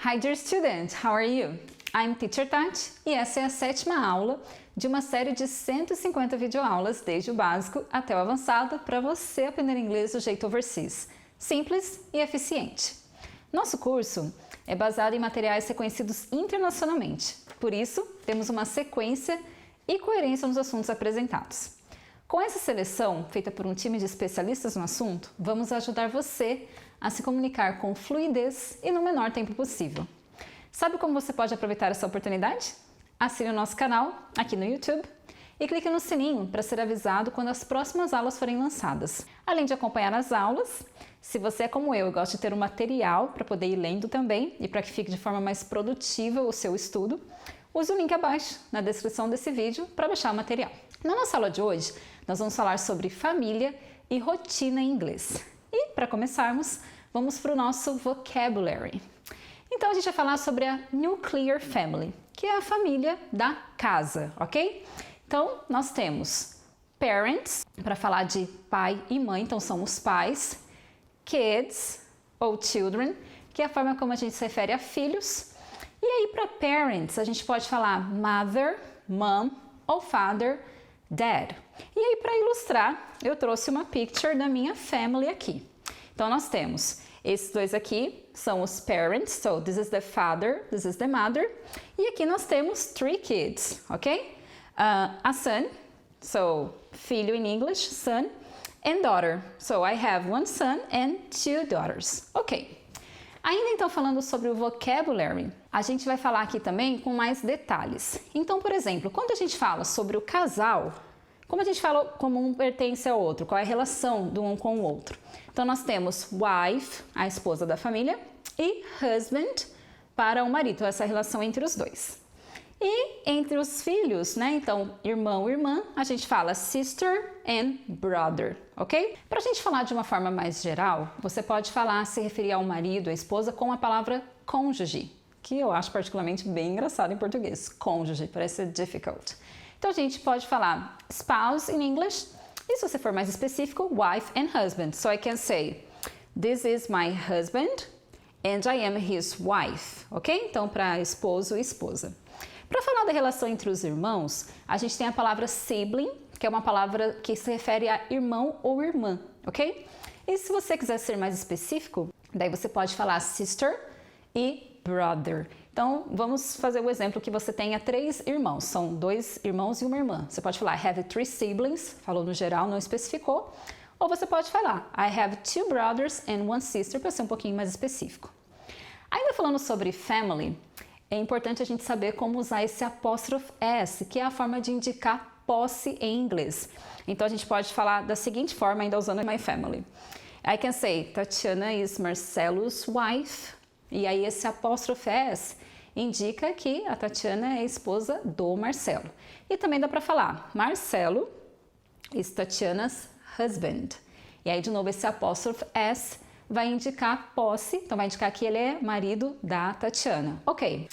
Hi dear student, how are you? I'm Teacher Tati e essa é a 7ª aula de uma série de 150 videoaulas desde o básico até o avançado para você aprender inglês do jeito overseas, simples e eficiente. Nosso curso é baseado em materiais reconhecidos internacionalmente, por isso temos uma sequência e coerência nos assuntos apresentados. Com essa seleção, feita por um time de especialistas no assunto, vamos ajudar você a se comunicar com fluidez e no menor tempo possível. Sabe como você pode aproveitar essa oportunidade? Assine o nosso canal aqui no YouTube e clique no sininho para ser avisado quando as próximas aulas forem lançadas. Além de acompanhar as aulas, se você é como eu e gosta de ter um material para poder ir lendo também e para que fique de forma mais produtiva o seu estudo, use o link abaixo na descrição desse vídeo para baixar o material. Na nossa aula de hoje, nós vamos falar sobre família e rotina em inglês. E, para começarmos, vamos para o nosso vocabulary. Então, a gente vai falar sobre a nuclear family, que é a família da casa, ok? Então, nós temos parents, para falar de pai e mãe, então são os pais, kids, ou children, que é a forma como a gente se refere a filhos. E aí, para parents, a gente pode falar mother, mom, ou father, dad. E aí, para ilustrar, eu trouxe uma picture da minha family aqui. Então, nós temos esses dois aqui, são os parents, so this is the father, this is the mother. E aqui nós temos 3 kids, ok? A son, so filho in English, son, and daughter. So I have 1 son and 2 daughters. Ok. Ainda então falando sobre o vocabulary, a gente vai falar aqui também com mais detalhes. Então, por exemplo, quando a gente fala sobre o casal, como a gente fala como um pertence ao outro, qual é a relação do um com o outro? Então, nós temos wife, a esposa da família, e husband, para o marido, essa relação entre os dois. E entre os filhos, né? Então, irmão, irmã, a gente fala sister and brother, ok? Para a gente falar de uma forma mais geral, você pode falar, se referir ao marido, à esposa, com a palavra cônjuge, que eu acho particularmente bem engraçado em português. Cônjuge, parece ser difficult. Então, a gente pode falar spouse in English, e se você for mais específico, wife and husband. So I can say, this is my husband and I am his wife, ok? Então, para esposo e esposa. Para falar da relação entre os irmãos, a gente tem a palavra sibling, que é uma palavra que se refere a irmão ou irmã, ok? E se você quiser ser mais específico, daí você pode falar sister e brother. Então, vamos fazer o exemplo que você tenha 3 irmãos, são 2 irmãos e uma irmã. Você pode falar I have 3 siblings, falou no geral, não especificou. Ou você pode falar I have 2 brothers and 1 sister, para ser um pouquinho mais específico. Ainda falando sobre family, é importante a gente saber como usar esse apóstrofe S, que é a forma de indicar posse em inglês. Então, a gente pode falar da seguinte forma, ainda usando my family. I can say, Tatiana is Marcelo's wife. E aí, esse apóstrofe S indica que a Tatiana é a esposa do Marcelo. E também dá para falar, Marcelo is Tatiana's husband. E aí, de novo, esse apóstrofe S vai indicar posse, então vai indicar que ele é marido da Tatiana. Ok.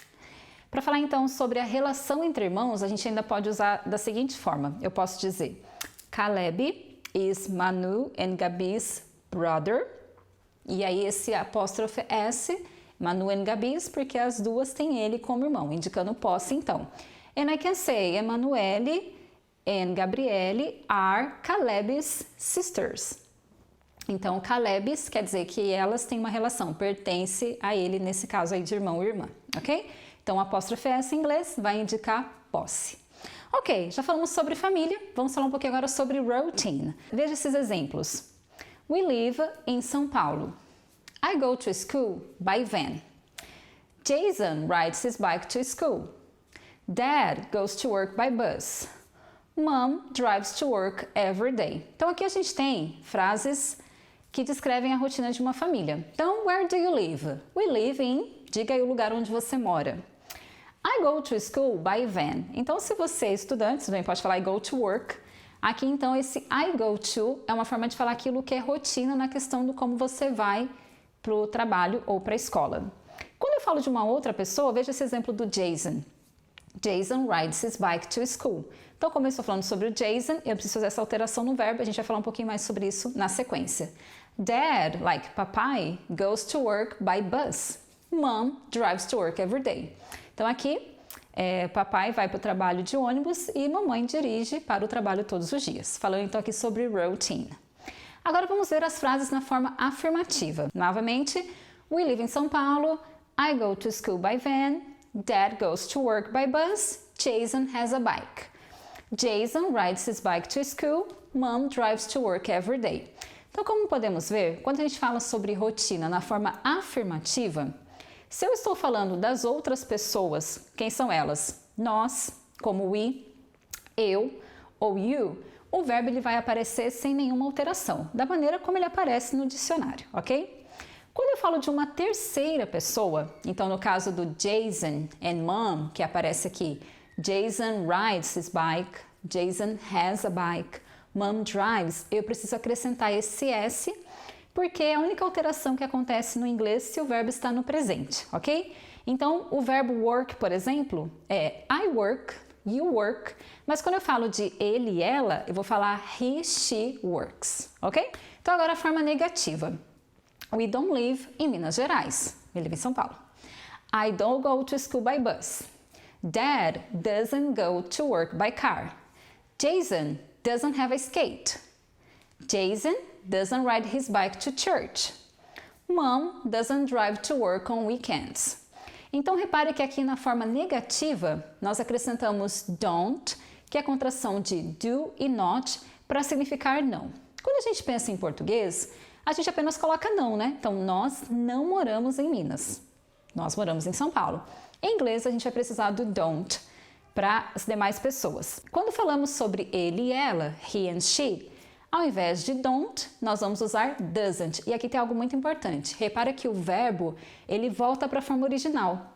Para falar então sobre a relação entre irmãos, a gente ainda pode usar da seguinte forma. Eu posso dizer, Caleb is Manu and Gabi's brother. E aí esse apóstrofe S, Manu and Gabi's, porque as duas têm ele como irmão, indicando posse então. And I can say, Emanuele and Gabriele are Caleb's sisters. Então, Caleb's quer dizer que elas têm uma relação, pertence a ele, nesse caso aí de irmão e irmã, ok? Então, o apóstrofe S em inglês vai indicar posse. Ok, já falamos sobre família, vamos falar um pouquinho agora sobre routine. Veja esses exemplos. We live in São Paulo. I go to school by van. Jason rides his bike to school. Dad goes to work by bus. Mom drives to work every day. Então, aqui a gente tem frases que descrevem a rotina de uma família. Então, where do you live? We live in, diga aí o lugar onde você mora. I go to school by van. Então, se você é estudante, você também pode falar I go to work. Aqui, então, esse I go to é uma forma de falar aquilo que é rotina na questão do como você vai para o trabalho ou para a escola. Quando eu falo de uma outra pessoa, veja esse exemplo do Jason. Jason rides his bike to school. Então, como eu estou falando sobre o Jason, eu preciso fazer essa alteração no verbo, a gente vai falar um pouquinho mais sobre isso na sequência. Dad, like papai, goes to work by bus. Mom drives to work every day. Então aqui, papai vai para o trabalho de ônibus e mamãe dirige para o trabalho todos os dias. Falando então aqui sobre routine. Agora vamos ver as frases na forma afirmativa. Novamente, we live in São Paulo, I go to school by van, Dad goes to work by bus, Jason has a bike. Jason rides his bike to school, Mom drives to work every day. Então, como podemos ver, quando a gente fala sobre rotina na forma afirmativa, se eu estou falando das outras pessoas, quem são elas? Nós, como we, eu ou you, o verbo ele vai aparecer sem nenhuma alteração, da maneira como ele aparece no dicionário, ok? Quando eu falo de uma terceira pessoa, então no caso do Jason and Mom, que aparece aqui, Jason rides his bike, Jason has a bike, Mom drives, eu preciso acrescentar esse S, porque é a única alteração que acontece no inglês se o verbo está no presente, ok? Então, o verbo work, por exemplo, é I work, you work, mas quando eu falo de ele e ela, eu vou falar he, she works, ok? Então, agora a forma negativa. We don't live em Minas Gerais, we live em São Paulo. I don't go to school by bus. Dad doesn't go to work by car. Jason doesn't have a skate. Jason doesn't ride his bike to church. Mom doesn't drive to work on weekends. Então, repare que aqui na forma negativa, nós acrescentamos don't, que é a contração de do e not, para significar não. Quando a gente pensa em português, a gente apenas coloca não, né? Então, nós não moramos em Minas. Nós moramos em São Paulo. Em inglês, a gente vai precisar do don't para as demais pessoas. Quando falamos sobre ele e ela, he and she, ao invés de don't, nós vamos usar doesn't. E aqui tem algo muito importante. Repara que o verbo, ele volta para a forma original.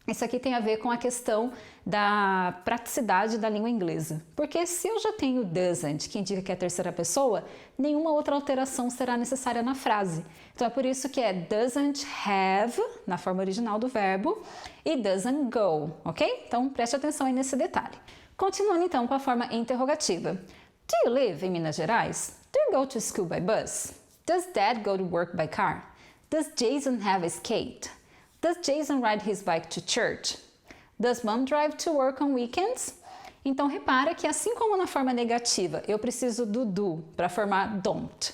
Isso aqui tem a ver com a questão da praticidade da língua inglesa. Porque se eu já tenho doesn't, que indica que é a terceira pessoa, nenhuma outra alteração será necessária na frase. Então é por isso que é doesn't have, na forma original do verbo, e doesn't go, ok? Então preste atenção aí nesse detalhe. Continuando então com a forma interrogativa. Do you live in Minas Gerais? Do you go to school by bus? Does Dad go to work by car? Does Jason have a skate? Does Jason ride his bike to church? Does Mom drive to work on weekends? Então repara que assim como na forma negativa eu preciso do do para formar don't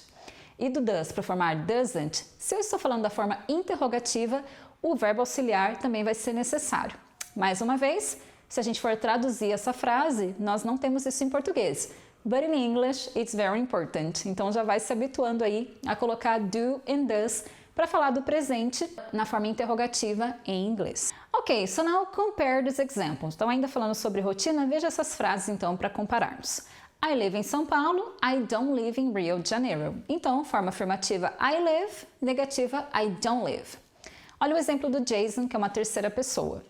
e do does para formar doesn't, se eu estou falando da forma interrogativa, o verbo auxiliar também vai ser necessário. Mais uma vez, se a gente for traduzir essa frase, nós não temos isso em português. But in English, it's very important. Então já vai se habituando aí a colocar do and does para falar do presente na forma interrogativa em inglês. Ok, so now compare these examples. Então, ainda falando sobre rotina, veja essas frases então para compararmos. I live em São Paulo, I don't live in Rio de Janeiro. Então, forma afirmativa I live, negativa I don't live. Olha o exemplo do Jason, que é uma terceira pessoa.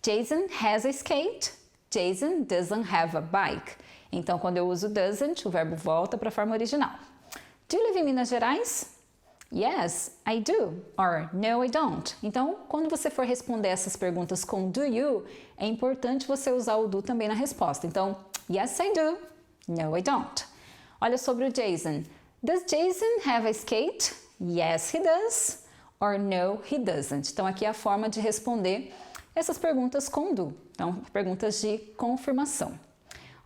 Jason has a skate, Jason doesn't have a bike. Então, quando eu uso doesn't, o verbo volta para a forma original. Do you live em Minas Gerais? Yes, I do. Or no, I don't. Então, quando você for responder essas perguntas com do you, é importante você usar o do também na resposta. Então, yes, I do. No, I don't. Olha sobre o Jason. Does Jason have a skate? Yes, he does. Or no, he doesn't. Então, aqui é a forma de responder essas perguntas com do. Então, perguntas de confirmação.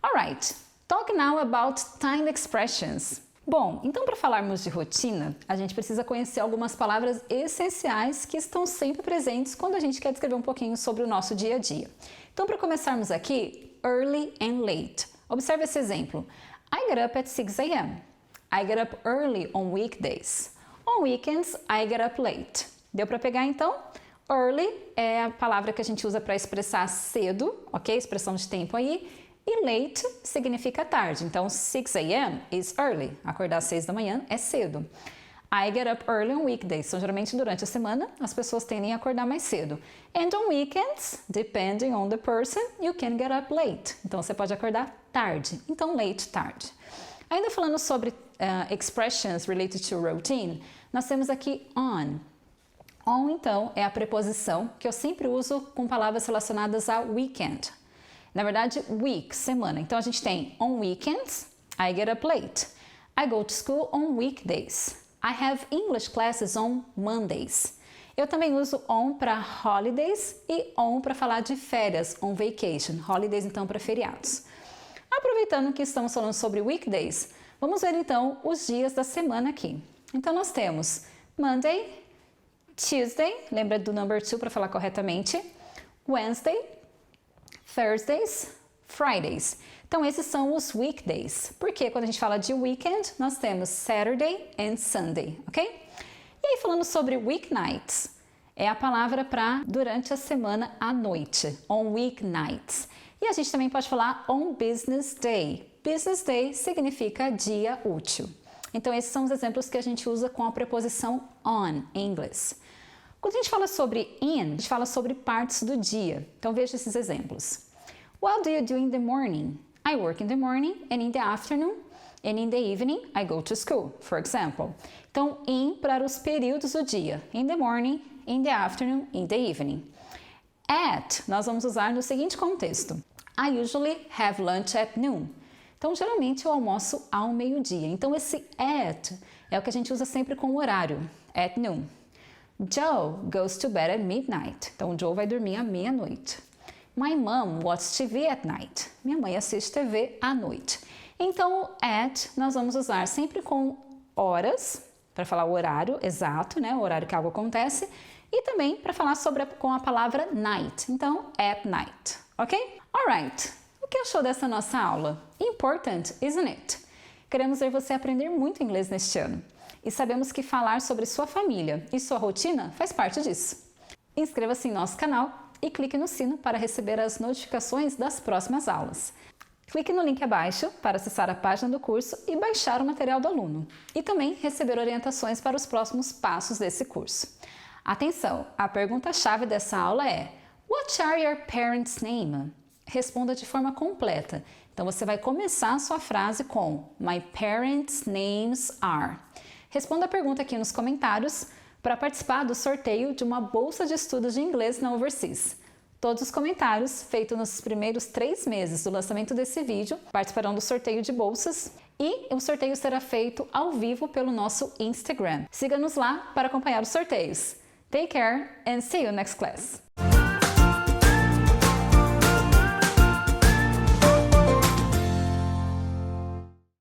Alright, talk now about time expressions. Bom, então para falarmos de rotina, a gente precisa conhecer algumas palavras essenciais que estão sempre presentes quando a gente quer descrever um pouquinho sobre o nosso dia a dia. Então, para começarmos aqui, early and late. Observe esse exemplo. I get up at 6 a.m. I get up early on weekdays. On weekends, I get up late. Deu para pegar então? Early é a palavra que a gente usa para expressar cedo, ok? Expressão de tempo aí. E late significa tarde, então 6 a.m. is early. Acordar às 6 da manhã é cedo. I get up early on weekdays. Então, geralmente durante a semana as pessoas tendem a acordar mais cedo. And on weekends, depending on the person, you can get up late. Então você pode acordar tarde. Então late, tarde. Ainda falando sobre expressions related to routine, nós temos aqui on. On, então, é a preposição que eu sempre uso com palavras relacionadas a weekend. Na verdade, week, semana. Então, a gente tem on weekends, I get up late. I go to school on weekdays. I have English classes on Mondays. Eu também uso on para holidays e on para falar de férias, on vacation. Holidays então para feriados. Aproveitando que estamos falando sobre weekdays, vamos ver então os dias da semana aqui. Então nós temos Monday, Tuesday, lembra do number 2 para falar corretamente, Wednesday, Thursdays, Fridays. Então esses são os weekdays, porque quando a gente fala de weekend, nós temos Saturday and Sunday, ok? E aí falando sobre weeknights, é a palavra para durante a semana à noite, on weeknights. E a gente também pode falar on business day. Business day significa dia útil. Então esses são os exemplos que a gente usa com a preposição on em inglês. Quando a gente fala sobre in, a gente fala sobre partes do dia. Então veja esses exemplos. What do you do in the morning? I work in the morning and in the afternoon and in the evening I go to school, for example. Então in para os períodos do dia. In the morning, in the afternoon, in the evening. At, nós vamos usar no seguinte contexto. I usually have lunch at noon. Então, geralmente eu almoço ao meio-dia. Então, esse at é o que a gente usa sempre com o horário, at noon. Joe goes to bed at midnight. Então, Joe vai dormir à meia-noite. My mom watches TV at night. Minha mãe assiste TV à noite. Então, at nós vamos usar sempre com horas, para falar o horário exato, né? O horário que algo acontece. E também para falar com a palavra night. Então, at night, ok? Alright. O que achou dessa nossa aula? Important, isn't it? Queremos ver você aprender muito inglês neste ano. E sabemos que falar sobre sua família e sua rotina faz parte disso. Inscreva-se em nosso canal e clique no sino para receber as notificações das próximas aulas. Clique no link abaixo para acessar a página do curso e baixar o material do aluno. E também receber orientações para os próximos passos desse curso. Atenção, a pergunta-chave dessa aula é: What are your parents' name? Responda de forma completa. Então você vai começar a sua frase com My parents' names are. Responda a pergunta aqui nos comentários para participar do sorteio de uma bolsa de estudos de inglês na Overseas. Todos os comentários feitos nos primeiros 3 meses do lançamento desse vídeo participarão do sorteio de bolsas e o sorteio será feito ao vivo pelo nosso Instagram. Siga-nos lá para acompanhar os sorteios. Take care and see you next class!